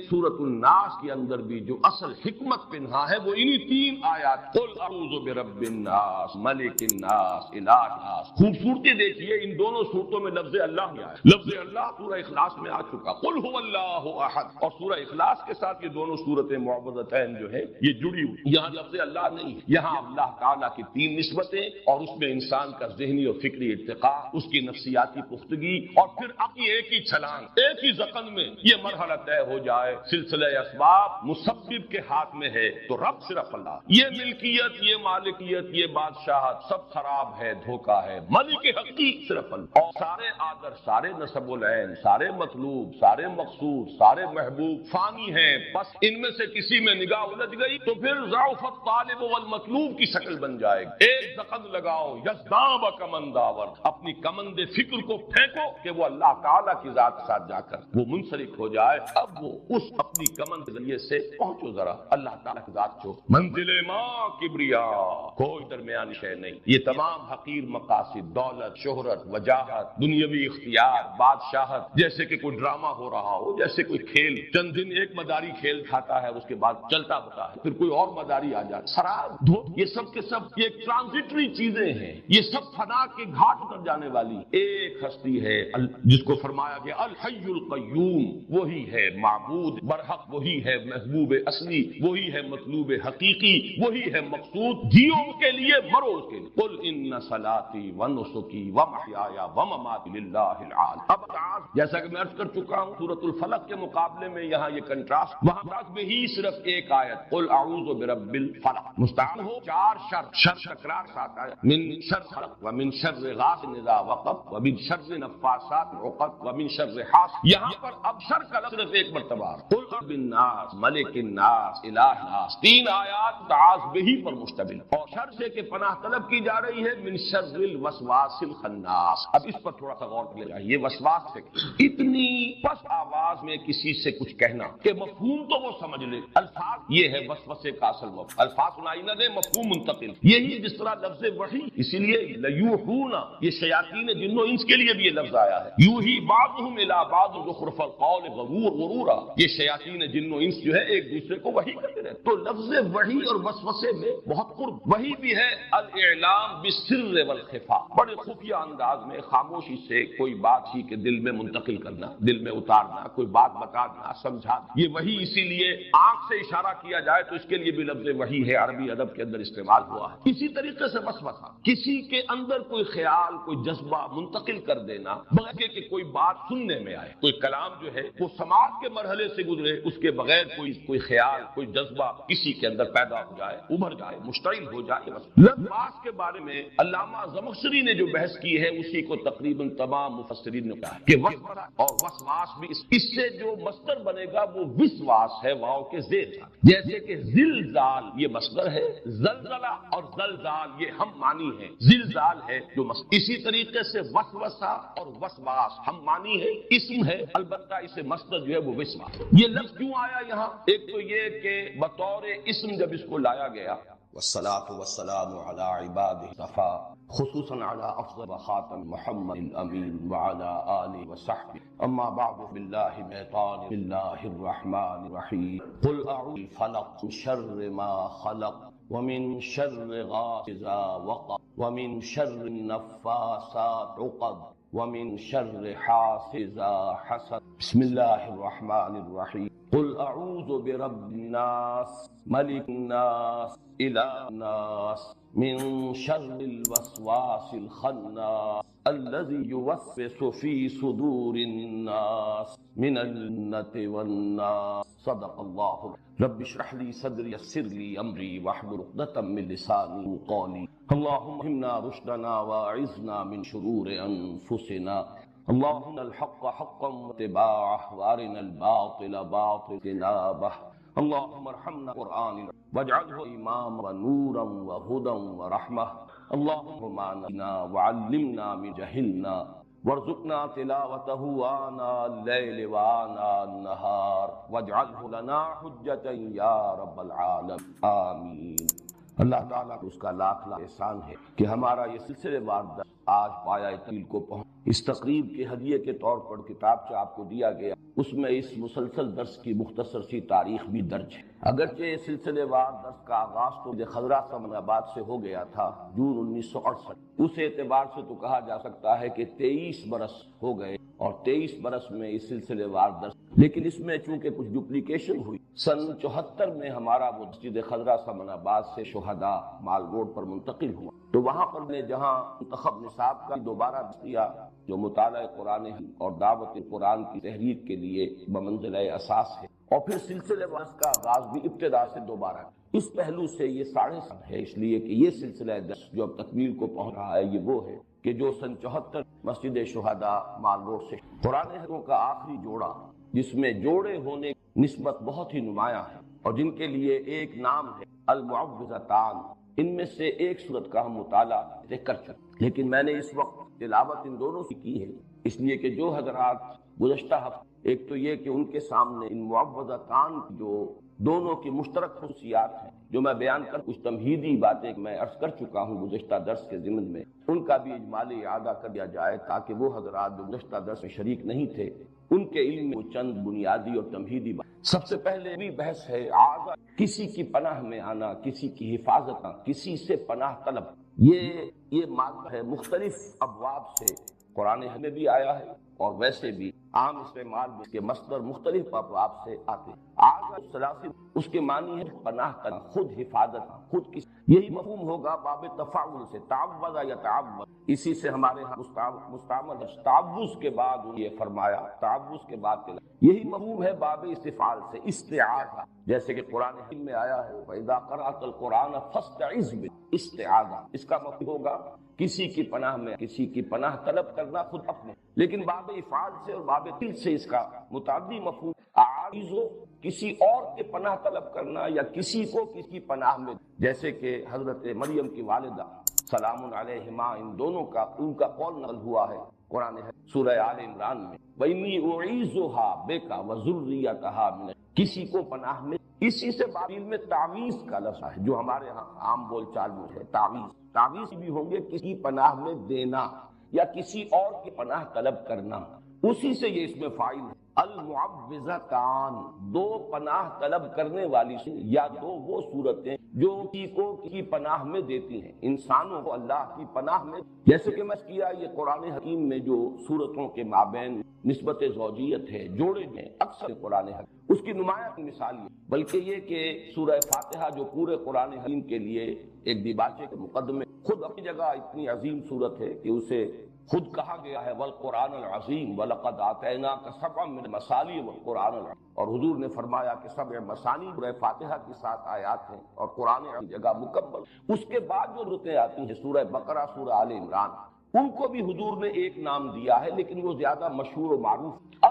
سورۃ الناس کے اندر بھی جو اصل حکمت پنہا ہے وہ انہی 3 آیات، قل اعوذ برب الناس ملک الناس الہ الناس. خوبصورتی دیکھیے ان دونوں صورتوں میں لفظ اللہ میں آیا. لفظ اللہ سورہ اخلاص میں آ چکا، قل هو اللہ احد، اور سورہ اخلاص کے ساتھ یہ دونوں صورتیں معوذتین جو ہے یہ جڑی ہوئی. یہاں لفظ اللہ نہیں ہے، یہاں اللہ تعالیٰ کی 3 نسبتیں، اور اس میں انسان کا ذہنی اور فکری ارتقاء، اس کی نفسیاتی پختگی، اور پھر اپنی ایک ہی چھلانگ، ایک ہی زخم میں یہ مرحلہ طے ہو جائے. سلسلہ اسباب مسبب کے ہاتھ میں ہے تو رب صرف اللہ. یہ ملکیت، یہ مالکیت، یہ بادشاہت سب خراب ہے، دھوکہ ہے. ملک حقیقی صرف اللہ. اور سارے آدر، سارے نسب العین، سارے مطلوب، سارے مقصود، سارے محبوب فانی ہیں، بس ان میں سے کسی میں نگاہ الجھ گئی تو پھر ضعف الطالب والمطلوب کی شکل بن جائے گی. ایک زخم لگاؤ یزدان بکمن داور، اپنی کمند فکر کو پھینکو کہ وہ اللہ تعالیٰ کی ذات کے ساتھ جا کر وہ منسلک ہو جائے. اب وہ اس اپنی کمند کے ذریعے سے پہنچو ذرا اللہ تعالیٰ کی ذات کو. منزل ماں کبریا، کوئی درمیانی شے نہیں. یہ تمام حقیر مقاصد، دولت، شہرت، وجاہت، دنیاوی اختیار، بادشاہت، جیسے کہ کوئی ڈرامہ ہو رہا ہو، جیسے کوئی کھیل چند دن ایک مداری کھیل کھاتا ہے اس کے بعد چلتا ہوتا ہے، پھر کوئی اور مداری آ جاتا، شراب دھو، یہ سب کے سب یہ ٹرانزٹری چیزیں ہیں، یہ سب فنا کے گھاٹ پر جانے والی ایک ہستی ہے جس کو فرمایا گیا الحی القیوم، وہی ہے معبود برحق، وہی ہے محبوب اصلی، وہی ہے مطلوب حقیقی، وہی ہے مقصود، جیو کے لیے مرو کے لیے، قل ان صلاتی ونسکی ومحیای ومماتی للہ العالمین۔ اب جیسا کہ میں عرض کر چکا ہوں سورۃ الفلق کے مقابلے میں یہاں یہ کنٹراسٹ، وہاں تک میں ہی صرف ایک آیت قل اعوذ برب الفلق مستعان ہو، چار شر تکرار ساتھ آیا، من شر خلق ومن شر غاسق اذا وقب ومن شر نفاثات العقد ومن شر حاسد، یہاں پر اب شر کا لفظ صرف ایک مرتبہ قل رب الناس ملک الناس الہ الناس، تین آیات تعاذ بہی پر مشتمل، اور شر سے کہ پناہ طلب کی جا رہی ہے من شر الوسواس الخناس۔ اب اس پر تھوڑا سا غور کرنا چاہیے، وسواس سے اتنی پس آواز میں کسی سے کچھ کہنا کہ مفہوم تو وہ سمجھ لے، الفاظ یہ ہے وسوسے کا اصل وقت، الفاظ سنائی نہ دے مفہوم منتقل، یہی جس طرح لفظ وحی، اسی لیے لیوحون، یہ شیاطین جن و انس کے لیے بھی یہ لفظ آیا ہے، یوحی بعضهم الی بعض زخرف القول غرورا، یہ شیاطین جن و انس جو ہے ایک دوسرے کو وحی کرتے رہتے، تو لفظ وحی اور وسوسے میں بہت قرب، وحی بھی ہے الاعلام بالسر والخفاء، بڑے خفیہ انداز میں خاموشی سے کوئی بات ہی کے دل میں منتقل کرنا، دل میں اتارنا، کوئی بات بتانا، سمجھانا، یہ وحی اسی لیے آنکھ سے اشارہ کیا جائے تو اس کے لیے بھی لفظ وحی ہے، عربی ادب کے اندر استعمال ہوا ہے۔ اسی طریقے سے وسوسہ، کسی کے اندر کوئی خیال، کوئی جذبہ منتقل کر دینا بغیر کہ کوئی بات سننے میں آئے، کوئی کلام جو ہے وہ سماعت کے مرحلے سے گزرے، اس کے بغیر کوئی خیال، کوئی جذبہ کسی کے اندر پیدا ہو جائے، ابھر جائے، مشتعل ہو جائے۔ لفظ کے بارے میں علامہ زمخشری نے جو بحث کی ہے اسی کو تقریباً تمام مفسرین نے کہا کہ وسوسہ اور وسواس بھی اس سے جو مصدر بنے گا وہ وسواس ہے، واو کے زیر، جیسے کہ زلزال یہ مصدر ہے، زلزلہ اور زلزال یہ ہم معنی ہے، زلزال ہے جو مصدر، اسی طریقے سے وسوسہ اور وسواس ہم معنی ہے، اسم ہے، البتہ اسے مصدر جو ہے وہ وسواس۔ یہ لفظ کیوں آیا یہاں؟ ایک تو یہ کہ بطور اسم جب اس کو لایا گیا، والصلاة والسلام على عباده اصطفى خصوصا على افضل وخاتم محمد الامین وعلى آله وصحبه، اما بعد بالله من الشیطان بسم الله الرحمن الرحیم قل اعوذ بالفلق من شر ما خلق ومن شر غاسق اذا وقب ومن شر النفاثات عقد ومن شر حاسد اذا حسد، بسم الله الرحمن الرحیم قل اعوذ برب الناس ملک الناس الہ الناس من شر الوسواس الخناس الذي يوسوس في صدور الناس من الجنة والناس، صدق الله۔ رب اشرح لي صدري يسر لي امري واحلل عقدة من لساني يفقهوا قولي، اللهم فهمنا رشدنا واعذنا من شرور انفسنا، اللهم الحق حقا واتباعه وارنا الباطل باطلا واجتنابه، اللهم ارحمنا قرآن واجعله اماما ونورا وهدى ورحمة، اللهم اننا وعلمنا من جهلنا وارزقنا تلاوته آناء الليل وآناء النهار واجعله لنا حجة يا رب العالمين، آمین۔ اللہ تعالیٰ کو اس کا لاکھ لاکھ احسان ہے کہ ہمارا یہ سلسلے وار درس آج پایا تکمیل کو پہنچ۔ اس تقریب کے ہدیے کے طور پر کتابچہ آپ کو دیا گیا، اس میں اس مسلسل درس کی مختصر سی تاریخ بھی درج ہے۔ اگرچہ یہ سلسلے وار درس کا آغاز تو خضرہ سمن آباد سے ہو گیا تھا جون 1968، اس اعتبار سے تو کہا جا سکتا ہے کہ 23 برس ہو گئے، اور 23 برس میں اس سلسلے وار درس، لیکن اس میں چونکہ کچھ ڈپلیکیشن ہوئی، سن 74 میں ہمارا وہ مسجد خضرہ سمن آباد سے شہداء مال روڈ پر منتقل ہوا، تو وہاں پر نے جہاں منتخب نصاب کا دوبارہ دیا جو مطالعہ قرآن اور دعوت قرآن کی تحریک کے لیے بمنزلہ اساس ہے، اور پھر سلسلے درس کا آغاز بھی ابتدا سے دوبارہ، اس پہلو سے یہ 7.5 ہے، اس لیے کہ یہ سلسلہ درس جو اب تکمیل کو پہنچ رہا ہے یہ وہ ہے کہ جو سن 74 مسجد شہداء مال روڈ سے قرآن حکموں کا آخری جوڑا، جس میں جوڑے ہونے کی نسبت بہت ہی نمایاں ہے، اور جن کے لیے ایک نام ہے المعوذتان، ان میں سے ایک صورت کا ہم مطالعہ کر چکے، لیکن میں نے اس وقت تلاوت ان دونوں کی ہے، اس لیے کہ جو حضرات گزشتہ ہفتے، ایک تو یہ کہ ان کے سامنے ان معوذتان جو دونوں کی مشترک خصوصیات ہیں جو میں بیان کر کچھ تمہیدی باتیں میں عرض کر چکا ہوں گزشتہ درس کے ضمن میں، ان کا بھی اجمالی اعادہ کر دیا جائے تاکہ وہ حضرات جو گزشتہ درس میں شریک نہیں تھے ان کے علم میں چند بنیادی اور تمہیدی بات۔ سب سے پہلے بھی بحث ہے آغا کسی کی پناہ میں آنا، کسی کی حفاظت، کسی سے پناہ طلب، یہ مادہ ہے مختلف ابواب سے قرآن میں بھی آیا ہے اور ویسے بھی عام استعمال میں اس کے مصدر مختلف ابواب سے آتے ہیں۔ اس کے معنی ہے پناہ طلب، خود حفاظت، خود کسی، یہی مفہوم ہوگا باب تفاعل سے، تعوذ یا تعوذ، اسی سے ہمارے ہاں مستعمل تعوذ کے بعد یہ فرمایا، تعوذ کے بعد یہی مفہوم ہے باب استفعال سے، استعاذہ، جیسے کہ قرآن حکیم میں آیا ہے وَإِذَا قَرَأْتَ الْقُرْآنَ فَاسْتَعِذْ بِاللَّهِ، استعاذہ، اس کا مفہوم ہوگا کسی کی پناہ میں، کسی کی پناہ طلب کرنا خود اپنے، لیکن باب افعال سے اور باب تل سے اس کا متعدی مفہوم، اعاذ، کسی اور کے پناہ طلب کرنا یا کسی کو کسی پناہ میں، جیسے کہ حضرت مریم کی والدہ سلام علیہما، ان دونوں کا ان کا قول نقل ہوا ہے قرآن ہے سورہ آل عمران میں، وَإِنِّي أُعِيذُهَا بِكَ وَذُرِّيَّتَهَا مِنَ، کسی کو پناہ میں، اسی سے بابل میں تعویذ کا لفظ ہے جو ہمارے ہاں عام بول چال میں ہے، تعویذ بھی ہوں گے کسی پناہ میں دینا یا کسی اور کی پناہ طلب کرنا، اسی سے یہ اس میں فاعل ہے۔ المعوذتان، دو پناہ طلب کرنے والی یا دو وہ صورتیں جو کسی کو کسی پناہ میں دیتی ہیں، انسانوں کو اللہ کی پناہ میں، جیسے کہ میں کیا یہ قرآن حکیم میں جو صورتوں کے مابین نسبت زوجیت ہے، جوڑے ہیں اکثر قرآن حکیم، اس کی نمایاں مثال یہ، بلکہ یہ کہ سورہ فاتحہ جو پورے قرآن حکیم کے لیے ایک دیباچے کے مقدمے، خود اپنی جگہ اتنی عظیم صورت ہے کہ اسے خود کہا گیا ہے والقرآن العظیم وَلَقَدْ آتَيْنَاكَ سَبْعًا مِنَ الْمَثَانِي وَالْقُرْآنَ الْعَظِيمِ، اور حضور نے فرمایا کہ سبع مثانی سورہ فاتحہ کی 7 آیات ہیں اور قرآن کی جگہ مکمل۔ اس کے بعد جو رتیں آتی ہیں سورہ بقرہ، سورہ آل عمران، ان کو بھی حضور نے ایک نام دیا ہے لیکن وہ زیادہ مشہور و معروف،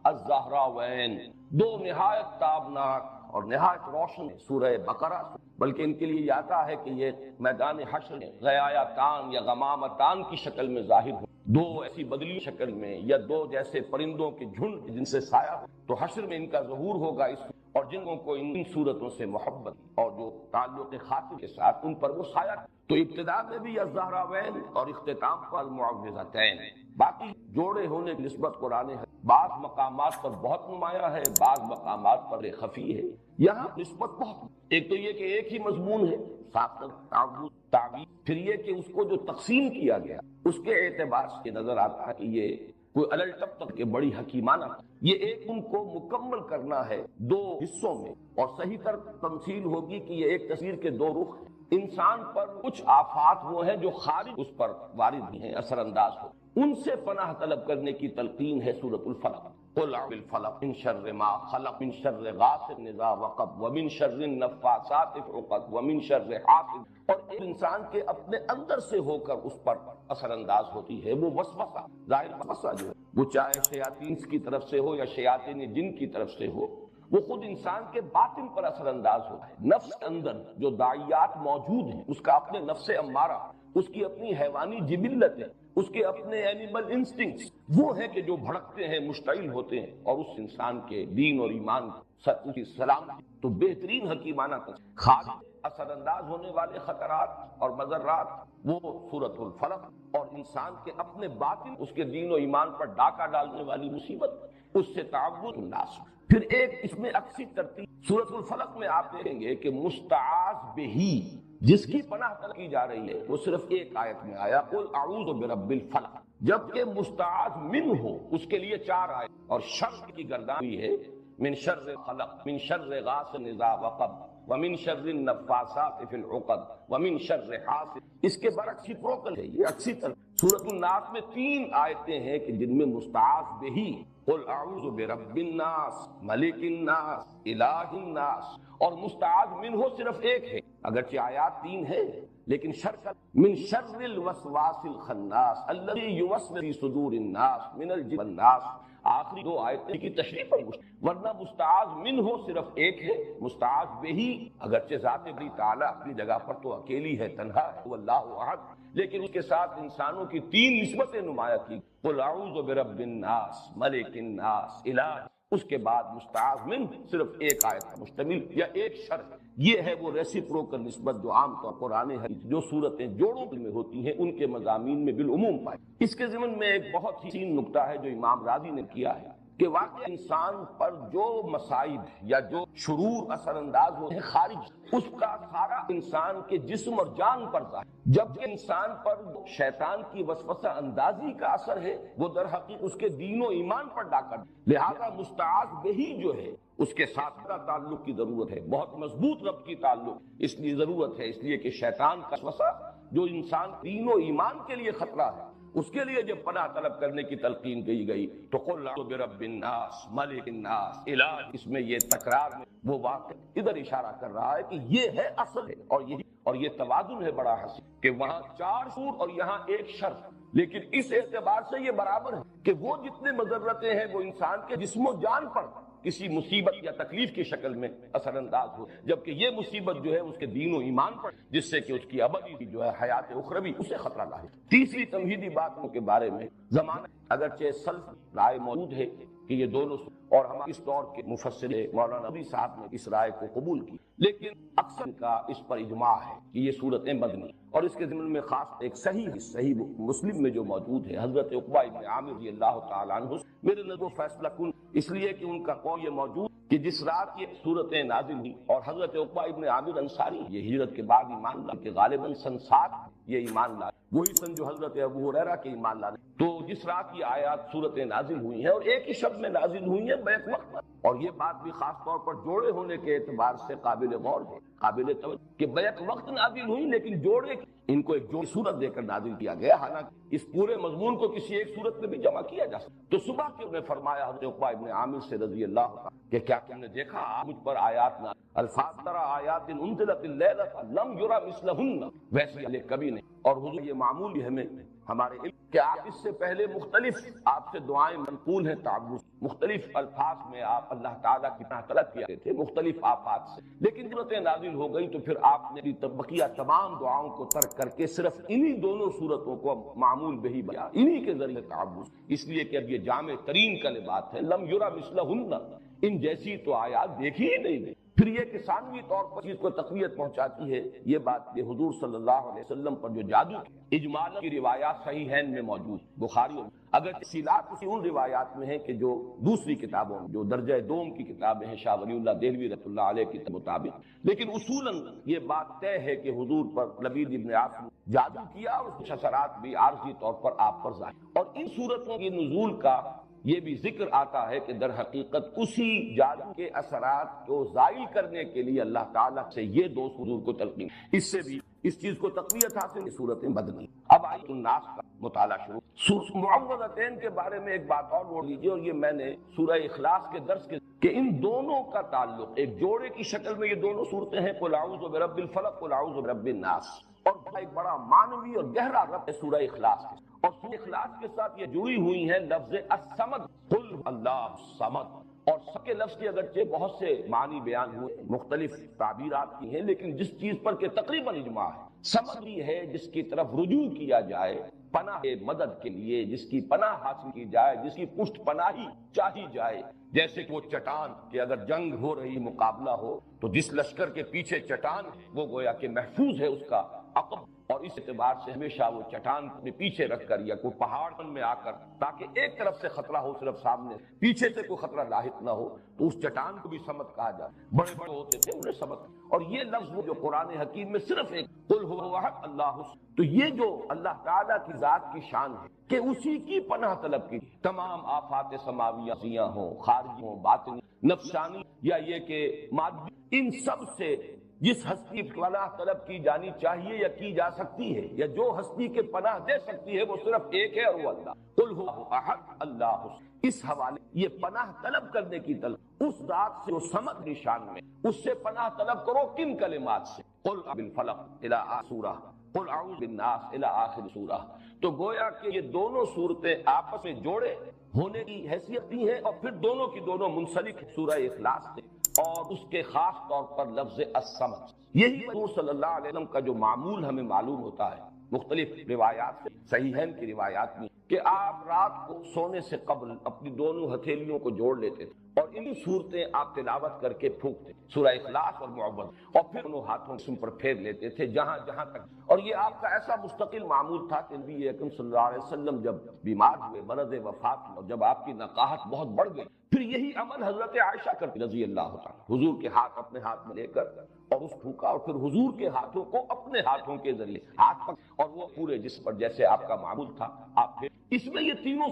الزہراوین، دو نہایت تابناک اور نہایت روشن سورہ بقرہ، بلکہ ان کے لیے یہ آتا ہے کہ یہ میدان حشر میں غیایتان یا غمامتان کی شکل میں ظاہر ہو، دو ایسی بدلی شکل میں یا دو جیسے پرندوں کے جھنڈ جن سے سایہ ہو، تو حشر میں ان کا ظہور ہوگا اس، اور جن لوگوں کو ان صورتوں سے محبت اور جو تعلق خاطر کے ساتھ ان پر وہ سایہ، تو ابتدا میں بھی الزہراوین اور اختتام پر المعوذتین، باقی جوڑے ہونے کی نسبت قرآن ہے، بعض مقامات پر بہت نمایاں ہے، بعض مقامات پر خفی ہے، یہاں نسبت بہت، ایک تو یہ کہ ایک ہی مضمون ہے، تعویذ، پھر یہ کہ اس کو جو تقسیم کیا گیا اس کے اعتبار سے نظر آتا ہے کہ یہ کوئی علل تب تک کہ بڑی حکیمانہ، یہ ایک ان کو مکمل کرنا ہے دو حصوں میں، اور صحیح تر تمثیل ہوگی کہ یہ ایک تصویر کے دو رخ ہیں، انسان پر کچھ آفات وہ ہیں جو خارج اس پر وارد ہیں، اثر انداز ہو، ان سے پناہ طلب کرنے کی تلقین ہے سورۃ الفلق، قل اعوذ بالفلق من شر ما خلق من شر غاسق اذا وقب ومن شر النفاثات في العقد ومن شر حاسد، اور ایک انسان کے اپنے اندر سے ہو کر اس پر اثر انداز ہوتی ہے وہ وسوسہ، ظاہر وسوسہ جو ہے وہ چاہے شیاطین کی طرف سے ہو یا شیاطین جن کی طرف سے ہو، وہ خود انسان کے باطن پر اثر انداز ہوتا ہے، نفس کے اندر جو داعیات موجود ہیں، اس کا اپنے نفس امارہ، اس کی اپنی حیوانی جبلت ہے، اس کے اپنے اینیمل انسٹنکٹس، وہ ہیں کہ جو بھڑکتے ہیں، مشتعل ہوتے ہیں، اور اس انسان کے دین اور ایمان کی سلامتی، تو بہترین حکیمانہ خارج اثر انداز ہونے والے خطرات اور مضرات وہ سورۃ الفلق، اور انسان کے اپنے باطن اس کے دین و ایمان پر ڈاکہ ڈالنے والی مصیبت، اس سے تعوذ الناس۔ پھر ایک اس میں عکسی ترتیب سورۃ الفلق میں آپ دیکھیں گے کہ مستعاذ بہی، جس کی پناہ طلب کی جا رہی ہے، وہ صرف ایک آیت میں آیا قل اعوذ برب الفلق، جبکہ مستعاذ من ہو اس کے لیے 4 آیت، اور شر کی گردان ہوئی ہے من شر خلق من شر غاسق اذا وقب ومن شر النفاثات فی العقد ومن شر حاسد، اس کے برعکس پروکل ہے، یہ اکسی سورۃ الناس میں 3 آیتیں ہیں کہ جن میں مستعاذ بہی قل اعوذ برب الناس ملک الناس الہ الناس، اور مستعاذ منہ صرف ایک ہے، اگرچہ آیات 3 ہیں لیکن شر من شر الوسواس الخناس الذي يوسوس في صدور الناس من الجن والناس، آخری 2 آیتیں کی تشریح پر ورنہ مستعاذ منہ صرف ایک ہے، مستعاذ بہی اگرچہ ذات باری تعالیٰ اپنی جگہ پر تو اکیلی ہے، تنہا ہے، واللہ احد، لیکن اس کے ساتھ انسانوں کی 3 نسبتیں نمایاں کی، قل اعوذ برب الناس ملک الناس الہ، اس کے بعد مستعاذ من صرف ایک آیت پر مشتمل یا ایک شرط، یہ ہے وہ ریسیپروکل نسبت جو عام طور قرآن حدیث جو صورتیں جوڑوں میں ہوتی ہیں ان کے مضامین میں بالعموم پائے۔ اس کے ضمن میں ایک بہت ہی نکتہ ہے جو امام راضی نے کیا ہے کہ واقعی انسان پر جو مصائب یا جو شرور اثر انداز ہوتے ہیں خارج، اس کا سارا انسان کے جسم اور جان پر ظاہر، جبکہ انسان پر شیطان کی وسوسہ اندازی کا اثر ہے وہ در حقیقت اس کے دین و ایمان پر ڈاکہ، لہذا مستعاذ بہی جو ہے اس کے ساتھ تعلق کی ضرورت ہے، بہت مضبوط ربط کی تعلق اس لیے ضرورت ہے، اس لیے کہ شیطان کا وسوسہ جو انسان دین و ایمان کے لیے خطرہ ہے، اس کے لیے جب پناہ طلب کرنے کی تلقین کی گئی تو قل اعوذ برب الناس ملک الناس الہ، اس میں یہ تکرار میں وہ واقع ادھر اشارہ کر رہا ہے کہ یہ ہے اصل ہے، اور یہ توازن ہے بڑا حسین کہ وہاں 4 سور اور یہاں 1 شر، لیکن اس اعتبار سے یہ برابر ہے کہ وہ جتنے مضرتیں ہیں وہ انسان کے جسم و جان پر کسی مصیبت یا تکلیف کی شکل میں اثر انداز ہو، جبکہ یہ مصیبت جو ہے اس کے دین و ایمان پر، جس سے کہ اس کی ابدی جو ہے حیات اخروی اسے خطرہ لاحق۔ تیسری تمہیدی باتوں کے بارے میں زمانہ اگرچہ سلف رائے موجود ہے کہ یہ دونوں، اور ہمارے اس دور کے مفسر مولانا نبی صاحب نے اس رائے کو قبول کی، لیکن اکثر کا اس پر اجماع ہے کہ یہ صورتیں مدنی، اور اس کے ضمن میں خاص ایک صحیح مسلم میں جو موجود ہے حضرت عقبہ ابن عامر رضی اللہ تعالیٰ عنہ، میرے نظر فیصلہ کن اس لیے کہ ان کا قول یہ موجود کہ جس رات یہ صورتیں نازل ہوئی، اور حضرت عقبہ ابن عامر انصاری یہ ہجرت کے بعد ایمان لائے کہ غالباً سن 7 یہ ایمان لائے، وہی سن جو حضرت ابو ہریرہ کے ایمان لائے، تو جس رات یہ آیات صورتیں نازل ہوئی ہیں اور ایک ہی شب میں نازل ہوئی ہیں بیک وقت پر، اور یہ بات بھی خاص طور پر جوڑے ہونے کے اعتبار سے قابل غور ہے، قابل توجہ کہ بیک وقت نازل ہوئی، لیکن جوڑے ان کو ایک جوڑی صورت دے کر نازل کیا گیا، حالانکہ اس پورے مضمون کو کسی ایک صورت میں بھی جمع کیا جا سکتا۔ تو صبح کے انہیں فرمایا حضرت عقبہ ابن عامر سے رضی اللہ عنہ کہ کیا تم نے دیکھا مجھ پر آیات نہ الفاظ ترى آیات انزلت الليلة لم يرى مثلهن، ویسے کبھی نہیں، اور حضور یہ معمول ہمیں ہمارے علم کہ آپ اس سے پہلے مختلف آپ سے دعائیں منقول ہیں، تعوذ مختلف الفاظ میں آپ اللہ تعالیٰ کی پناہ طلب کیا تھے مختلف آفات سے، لیکن صورتیں نازل ہو گئی تو پھر آپ نے بقیہ تمام دعاؤں کو ترک کر کے صرف انہی دونوں صورتوں کو معمول بہی بیا، انہی کے ذریعے تعوذ، اس لیے کہ اب یہ جامع ترین کلمات ہیں، لم یرا مثلہن، ان جیسی تو آیات دیکھی ہی نہیں گئی۔ پھر یہ کہ ثانوی طور پر چیز کو تقویت پہنچاتی ہے یہ بات کہ حضور صلی اللہ علیہ وسلم پر جو جادو اجمالا کی روایات صحیحین میں موجود، بخاری اگر تفصیلات اسی ان روایات میں ہیں کہ جو دوسری کتابوں جو درجہ دوم کی کتابیں ہیں شاہ ولی اللہ دہلوی رحمۃ اللہ علیہ کے مطابق، لیکن اصولاً یہ بات طے ہے کہ حضور پر لبید ابن عاصم جادو کیا اور اس کے اثرات بھی عارضی طور پر آپ پر ظاہر، اور ان صورتوں کی نزول کا یہ بھی ذکر آتا ہے کہ در حقیقت اسی جادو کے اثرات کو زائل کرنے کے لیے اللہ تعالیٰ سے یہ 2 حضور کو تلقین، اس سے بھی اس چیز کو تقویت حاصل صورتیں بدنی۔ اب آیت الناس کا مطالعہ شروع۔ معوذتین کے بارے میں ایک بات اور نوٹ لیجیے، اور یہ میں نے سورہ اخلاص کے درس کے کہ ان دونوں کا تعلق ایک جوڑے کی شکل میں یہ دونوں صورتیں ہیں، قل اعوذ برب الفلق قل اعوذ برب الناس، اور ایک بڑا معنوی اور گہرا ربط ہے سورہ اخلاص کے، اور سورہ اخلاص کے ساتھ یہ جڑی ہوئی ہیں لفظ الصمد، قل اللہ الصمد، اور سب کے لفظ کی اگرچہ بہت سے معنی بیان ہوئے مختلف تعبیرات کی ہیں، لیکن جس چیز پر کہ تقریباً اجماع ہے، صمد بھی ہے جس کی طرف رجوع کیا جائے پناہ مدد کے لیے، جس کی پناہ حاصل کی جائے، جس کی پشت پناہی چاہی جائے، جیسے کہ وہ چٹان کہ اگر جنگ ہو رہی مقابلہ ہو تو جس لشکر کے پیچھے چٹان ہے وہ گویا کہ محفوظ ہے اس کا عقب، اور اس اعتبار سے ہمیشہ وہ چٹان کو پیچھے رکھ کر یا کوئی پہاڑ میں آ کر تاکہ ایک طرف سے خطرہ ہو صرف سامنے، پیچھے سے کوئی خطرہ لاحق نہ ہو، تو اس چٹان کو بھی صمد کہا جائے، بڑے بڑے ہوتے تھے انہیں صمد، اور یہ لفظ جو قرآن حکیم میں صرف ایک قل هو احد اللہ، تو یہ جو اللہ تعالیٰ کی ذات کی شان ہے کہ اسی کی پناہ طلب کی، تمام آفات سماویہ ہوں، خارجی ہوں، باطنی، نفسانی یا یہ کہ مادی، ان سب سے جس ہستی پناہ طلب کی جانی چاہیے یا کی جا سکتی ہے، یا جو ہستی کے پناہ دے سکتی ہے وہ صرف ایک ہے اور وہ اللہ، قل هو احد اللہ، اس حوالے یہ پناہ طلب کرنے کی طلب اس ذات سے جو صمد نشان میں، اس سے پناہ طلب کرو کن کلمات سے، قل بالفلق الى آخر سورہ، قل اعوذ بالناس الى آخر سورہ، تو گویا کہ یہ دونوں صورتیں آپس میں جوڑے ہونے کی حیثیت دی ہیں، اور پھر دونوں کی دونوں منسلک سورہ اخلاص سے، اور اس کے خاص طور پر لفظ الصمد، یہی حضور صلی اللہ علیہ وسلم کا جو معمول ہمیں معلوم ہوتا ہے مختلف روایات سے، صحیحین کی روایات میں، کہ آپ رات کو سونے سے قبل اپنی دونوں ہتھیلیوں کو جوڑ لیتے تھے، اور انہی صورتیں آپ تلاوت کر کے پھونکتے، سورہ اخلاص اور معوذ، اور پھر انہوں ہاتھوں سے پر پھیر لیتے تھے جہاں جہاں تک۔ اور یہ آپ کا ایسا مستقل معمول تھا کہ نبی اکرم صلی اللہ علیہ وسلم جب بیمار ہوئے، مرض وفات میں، اور جب آپ کی نقاہت بہت بڑھ گئی، پھر یہی عمل حضرت عائشہ کرتی رضی اللہ تعالیٰ، حضور کے ہاتھ اپنے ہاتھ میں لے کر اور اس پھونکا، اور پھر حضور کے ہاتھوں کو اپنے ہاتھوں کے ذریعے ہاتھ پک، اور وہ پورے جسم پر جیسے آپ کا معمول تھا آپ پھر۔ اس میں یہ تینوں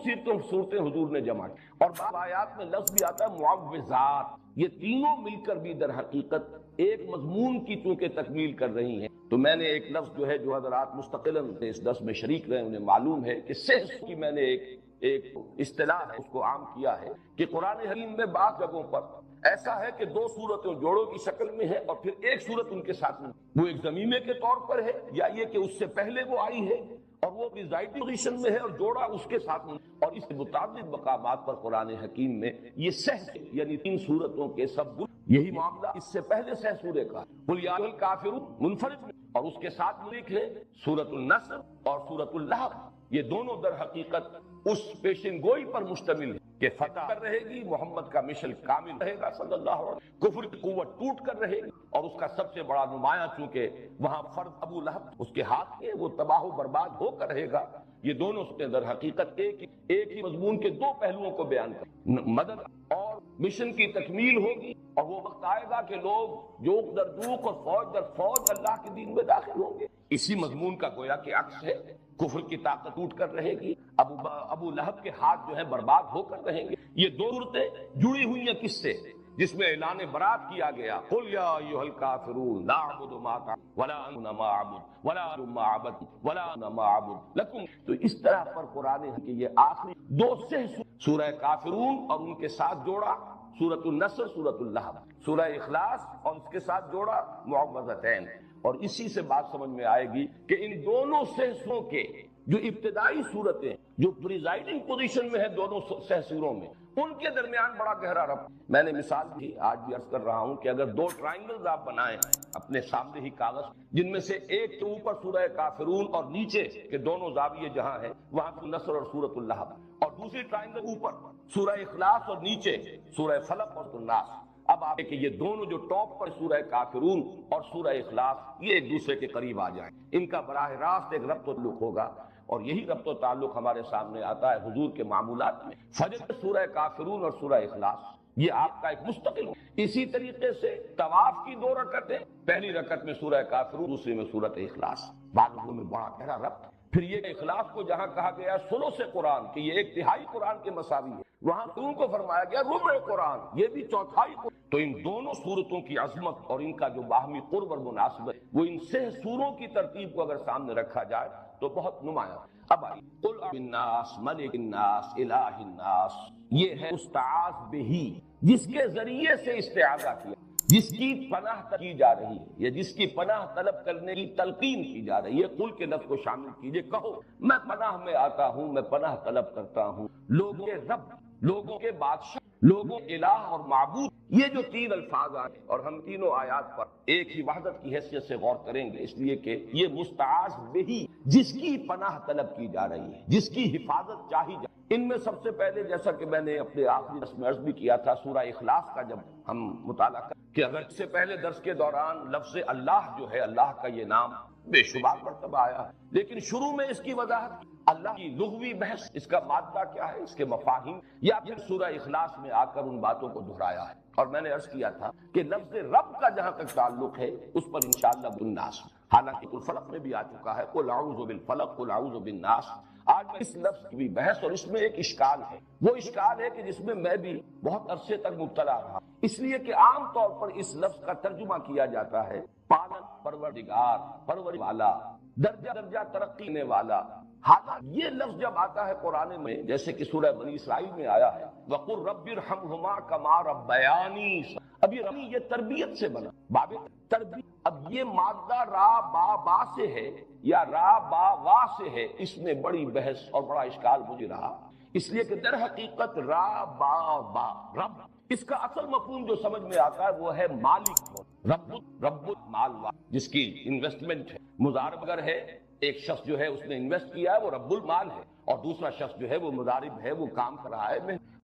صورتیں حضور نے جمع کی، اور بعض آیات میں لفظ بھی آتا ہے معوذات، یہ تینوں مل کر بھی در حقیقت ایک مضمون کی چونکہ تکمیل کر رہی ہیں۔ تو میں نے ایک لفظ جو ہے، جو حضرات مستقلاً اس درس میں شریک رہے انہیں معلوم ہے کہ سحس کی میں نے ایک اصطلاح ہے اس کو عام کیا ہے کہ قرآن حکیم میں بعض جگہوں پر ایسا ہے کہ دو صورتیں جوڑوں کی شکل میں ہے اور پھر ایک صورت ان کے ساتھ میں، وہ ایک ضمیمے کے طور پر ہے، یا یہ کہ اس سے پہلے وہ آئی ہے اور وہ ریزائڈنگ پوزیشن میں ہے اور جوڑا اس کے ساتھ میں، اور اس متعدد مقامات پر قرآن حکیم میں یہ سحس یعنی تین صورتوں کے سب یہی معاملہ اس سے پہلے سہ سورے کا قل یا الکافرون منفرد میں، اور اس کے ساتھ ملک ہے سورۃ النصر اور سورۃ اللہب، یہ دونوں در حقیقت اس پیشن گوئی پر مشتمل ہے کہ فتح کر رہے گی، محمد کا مشن کامل رہے گا صلی اللہ علیہ وسلم، کفر کی قوت ٹوٹ کر رہے گی، اور اس کا سب سے بڑا نمایاں چونکہ وہاں فرد ابو لہب اس کے ہاتھ میں، وہ تباہ و برباد ہو کر رہے گا۔ یہ دونوں در حقیقت ایک ہی مضمون کے دو پہلوؤں کو بیان کر، مدد اور مشن کی تکمیل ہوگی، اور وہ وقت آئے گا کہ لوگ جوق در جوق اور فوج در فوج اللہ کے دین میں داخل ہوں گے۔ اسی مضمون کا گویا کہ عکس ہے، کفر کی طاقت ٹوٹ کر رہے گی، ابو لہب کے ہاتھ جو ہے برباد ہو کر رہیں گے۔ یہ دو صورتیں جڑی ہوئی ہیں کس سے؟ جس میں اعلان برات کیا گیا، قل یا ایھا الکافرون لا اعبد ما تعبدون ولا انتم ما اعبد ولا انتم ما عبدتم ولا انا ما اعبد لکم۔ تو اس طرح پر قرآن ہے کہ یہ آخری دو سے سورہ کافرون اور ان کے ساتھ جوڑا سورۃ النصر، سورۃ اللہب، سورہ اخلاص اور اس کے ساتھ جوڑا معوذتین، اور اسی سے بات سمجھ میں آئے گی کہ ان دونوں سہسوں کے جو ابتدائی صورتیں جو پریزائڈنگ پوزیشن میں ہے دونوں سہسوروں میں، ان کے درمیان بڑا گہرا ربط۔ میں نے مثال دی، آج بھی عرض کر رہا ہوں کہ اگر دو ٹرائنگلز آپ بنائیں اپنے سامنے ہی کاغذ، جن میں سے ایک کے اوپر سورہ کافرون اور نیچے کے دونوں زاویے جہاں ہیں وہاں نصر اور سورۃ اللہب، اور دوسری ٹرائنگل اوپر سورہ اخلاص اور نیچے سورہ فلق اور الناس، اب آپ کہ یہ دونوں جو ٹاپ پر سورہ کافرون اور سورہ اخلاص یہ ایک دوسرے کے قریب آ جائیں، ان کا براہ راست ایک ربط و تعلق ہوگا، اور یہی ربط و تعلق ہمارے سامنے آتا ہے حضور کے معمولات میں۔ فجر سورہ کافرون اور سورہ اخلاص یہ آپ کا ایک مستقل، اسی طریقے سے طواف کی دو رکعتیں، پہلی رکعت میں سورہ کافرون، دوسری میں سورۃ اخلاص، بعض میں بڑا گہرا ربط۔ پھر یہ اخلاص کو جہاں کہا گیا ثلث قرآن کہ یہ ایک تہائی قرآن کے مساوی ہے، وہاں ان کو فرمایا گیا ربع قرآن، یہ بھی چوتھائی قرآن۔ تو ان دونوں صورتوں کی عظمت اور ان کا جو باہمی قرب اور مناسبت، وہ ان سہ سوروں کی ترتیب کو اگر سامنے رکھا جائے تو بہت نمایاں۔ اب آئیے قل الناس ملک الناس الہ الناس، یہ ہے استعاذ بہی، جس کے ذریعے سے استعاذہ کیا، جس کی پناہ کی جا رہی ہے یا جس کی پناہ طلب کرنے کی تلقین کی جا رہی ہے، قل کے لفظ کو شامل کیجئے، کہو میں پناہ میں آتا ہوں، میں پناہ طلب کرتا ہوں لوگوں کے رب، لوگوں کے بادشاہ، لوگوں الہ اور معبود، یہ جو تین الفاظ آئے، اور ہم تینوں آیات پر ایک ہی وحدت کی حیثیت سے غور کریں گے، اس لیے کہ یہ مستعاذ بہی، جس کی پناہ طلب کی جا رہی ہے، جس کی حفاظت چاہی جا، ان میں سب سے پہلے جیسا کہ میں نے اپنے آخری درس میں عرض بھی کیا تھا، سورہ اخلاص کا جب ہم مطالعہ کریں کہ اگر اس سے پہلے درس کے دوران لفظ اللہ جو ہے، اللہ کا یہ نام بے شمار مرتبہ آیا ہے، لیکن شروع میں اس کی وضاحت اللہ کی لغوی بحث، اس کا مادہ کیا ہے، اس کے مفاہیم، یا پھر سورہ اخلاص میں آ کر ان باتوں کو دہرایا ہے۔ اور میں نے عرض کیا تھا کہ لفظ رب کا جہاں تک تعلق ہے اس پر انشاءاللہ بالناس، حالانکہ قل فلق میں بھی آ چکا ہے، قل اعوذ بالفلق قل اعوذ بالناس۔ آج میں اس لفظ کی بھی بحث، اور اس میں ایک اشکال ہے، وہ اشکال ہے کہ جس میں میں بھی بہت عرصے تک مبتلا رہا، اس لیے کہ عام طور پر اس لفظ کا ترجمہ کیا جاتا ہے پالن، پروردگار، پرور والا، درجہ درجہ ترقی دینے والا۔ حالانکہ یہ لفظ جب آتا ہے قرآن میں، جیسے کہ سورہ بنی اسرائیل میں آیا ہے وَقُلْ رَبِّ ارْحَمْهُمَا كَمَا رَبَّيَانِي، اب یہ ربی یہ تربیت سے بنا، باب تربیت، اب یہ مادہ را با با سے ہے یا را با وا سے ہے، اس میں بڑی بحث اور بڑا اشکال مجھے رہا، اس لیے کہ در حقیقت را با با رب، اس کا اصل مفہوم جو سمجھ میں آتا ہے وہ ہے مالک، رب مال والا، جس کی انویسٹمنٹ ہے، مضارب اگر ہے، ایک شخص جو ہے اس نے انویسٹ کیا ہے وہ رب المال ہے، اور دوسرا شخص جو ہے وہ مضارب ہے، وہ کام کر رہا ہے،